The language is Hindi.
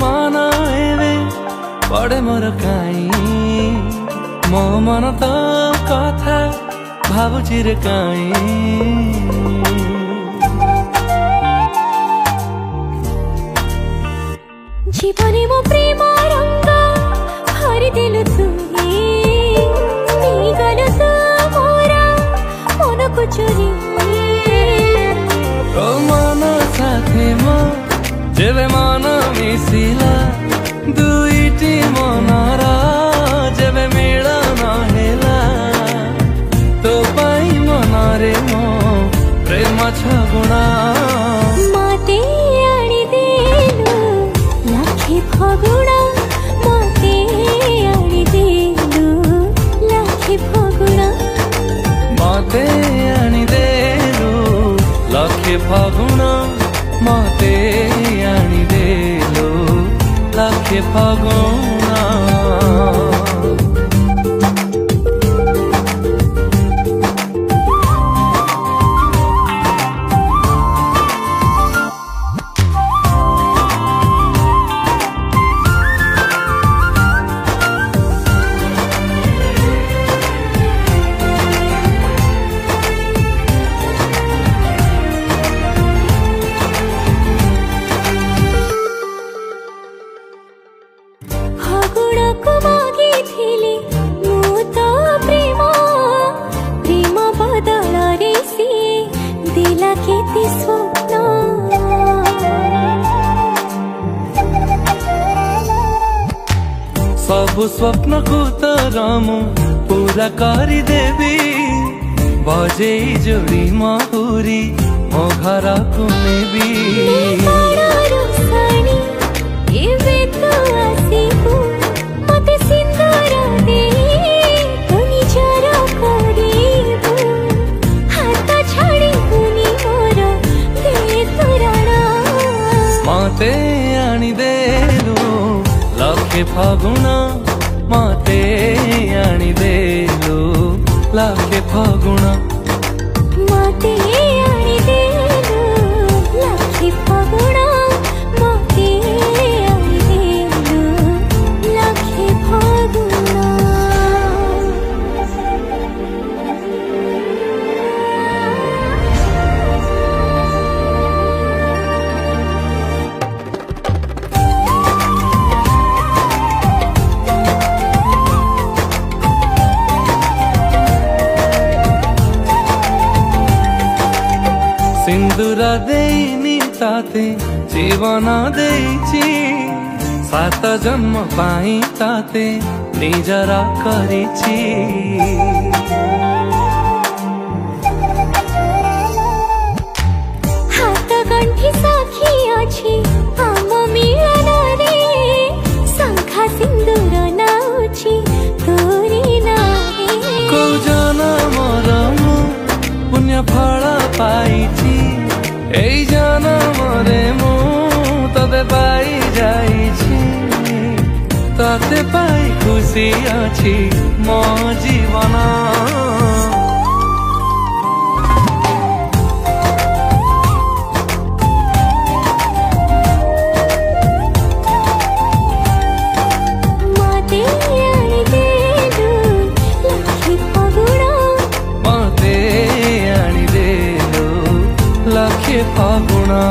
मान एवे पड़े मोर काई मो मन तो कथा भावुची रे काई जीवने मो प्रेम रंग भरी दिलु तुही गलु तू मोरा मन को चोरी तो मन साथे मो जेबे मन मिसिला दुईटी मनर जेबे मिलन हेला तो पाई मनरे मो प्रेम छगुणा मते आनी देलु लाखे फगुणा मते आनी देलु लाखे फगुणा मते आनी देलु लाखे फगुणा मते आनी देलु लाखे फगुणा सबु स्वप्न को तरमु पूरा करी देवी बजे जोड़ी महुरी मो घर को नेबी मते आनी देलु लाखे फगुणा मते आनी देलु लाखे फगुणा मते आनी देलु लाखे फगुणा मते आनी देलु लाखे फगुणा सिंदूर देनी ताते जीवन देइची सात जन्म पाई ताते निजरा करिची हाथ गंठी साखी अछि हम मिलन रे शंखा सिंदूर नाउची तोरी नाहे को जनमर मु पुण्य फल पाइची एई जनमरे मु तबे पाई जाइची ताते पाई खुशी अछि मो जीवन मते आनी देलु लाखे फगुणा मते आनी देलु लाखे फगुणा।